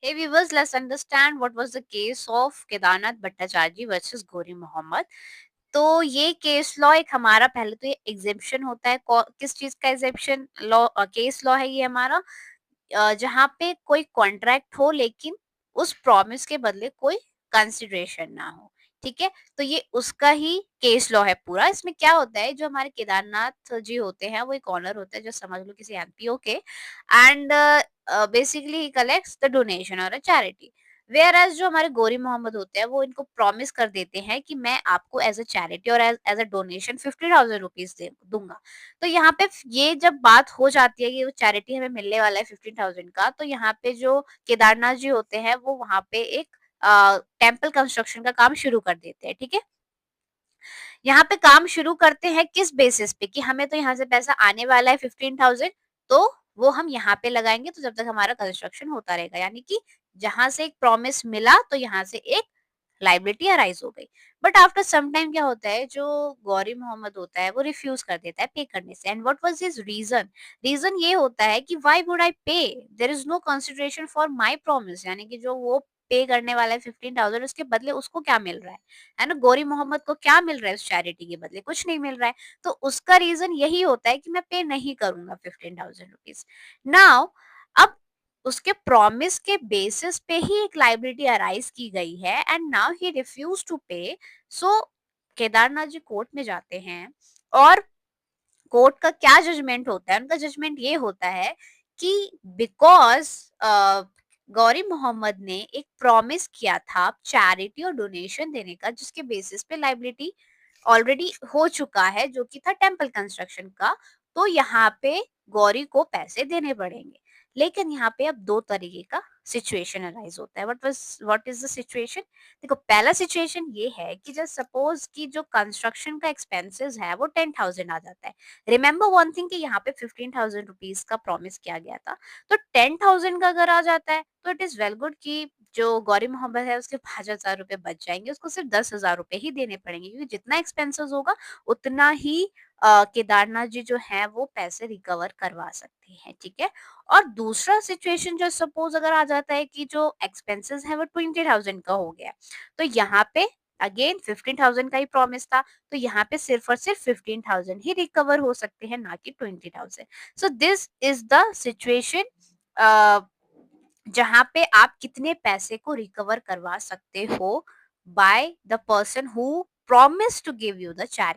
Hey viewers, let's understand what was the case of Kedarnath Bhattacharya versus Gori Mohammed. तो ये case law एक हमारा पहले तो ये एग्जेम्पशन होता है किस चीज का एग्जेम्पशन लॉ केस लॉ है ये हमारा जहाँ पे कोई कॉन्ट्रैक्ट हो लेकिन उस प्रॉमिस के बदले कोई कंसिडरेशन ना हो। ठीक है, तो ये उसका ही केस लॉ है पूरा। इसमें क्या होता है, जो हमारे केदारनाथ जी होते हैं वो एक ऑनर होता है, जो समझ लो किसी एमपीओ के, and basically he collects the donation और अ चैरिटी। वेयर एज जो हमारे गोरी मोहम्मद होते हैं वो इनको प्रॉमिस कर देते हैं कि मैं आपको एज अ चैरिटी और एज अ डोनेशन 50,000 रुपीज दूंगा। तो यहाँ पे ये जब बात हो जाती है कि वो चैरिटी हमें मिलने वाला है 15,000 का, तो यहाँ पे जो केदारनाथ जी होते हैं वो वहां पे एक टेम्पल कंस्ट्रक्शन का काम शुरू कर देते हैं। ठीक है, यहाँ पे काम शुरू करते हैं किस बेसिस पे कि हमें तो यहाँ से पैसा आने वाला है 15,000, तो वो हम यहाँ पे लगाएंगे, तो जब तक हमारा कंस्ट्रक्शन होता रहेगा। यानी कि जहां से एक प्रॉमिस मिला तो यहाँ से एक लाइबिलिटी अराइज हो गई। बट आफ्टर सम टाइम क्या होता है, जो गौरी मोहम्मद होता है वो रिफ्यूज कर देता है पे करने से। And what was his reason? Reason ये होता है कि why would I pay, there is no consideration for my promise. यानी कि जो वो पे करने वाला है 15,000, उसके बदले उसको क्या मिल रहा है ना, गौरी मोहम्मद को क्या मिल रहा है उस चैरिटी के बदले? कुछ नहीं मिल रहा है। तो उसका रीजन यही होता है कि मैं पे नहीं करूंगा 15,000 रुपीज। नाउ अब उसके प्रॉमिस के बेसिस पे ही एक लाइबिलिटी अराइज की गई है, and now he refuse to pay. So Kedarnath ji court में जाते हैं, और कोर्ट का क्या जजमेंट होता है? उनका जजमेंट ये होता है कि बिकॉज गौरी मोहम्मद ने एक प्रॉमिस किया था चैरिटी और डोनेशन देने का, जिसके बेसिस पे लाइबिलिटी ऑलरेडी हो चुका है, जो कि था टेम्पल कंस्ट्रक्शन का, तो यहाँ पे गौरी को पैसे देने पड़ेंगे। लेकिन यहाँ पे अब दो तरीके का सिचुएशन अराइज होता है। What is the situation? देखो, पहला सिचुएशन ये है कि जब सपोज कि जो कंस्ट्रक्शन का एक्सपेंसेस है वो 10,000 आ जाता है। रिमेंबर वन थिंग कि यहाँ पे 15,000 रुपीज का प्रॉमिस किया गया था, तो 10,000 का अगर आ जाता है तो इट इज वेल गुड कि जो गौरी मोहम्मद है उसके 5,000 रुपए बच जाएंगे, उसको सिर्फ 10,000 रुपए ही देने पड़ेंगे, क्योंकि जितना एक्सपेंसेस होगा उतना ही केदारनाथ जी जो है वो पैसे रिकवर करवा सकते हैं। ठीक है, और दूसरा सिचुएशन जो सपोज अगर आ जाता है कि जो एक्सपेंसेस है वो 20,000 का हो गया, तो यहाँ पे अगेन 15,000 का ही प्रॉमिस था, तो यहाँ पे सिर्फ और सिर्फ 15,000 ही रिकवर हो सकते हैं, ना कि 20,000। So this is the situation जहाँ पे आप कितने पैसे को रिकवर करवा सकते हो by the person who promise to give you the charity.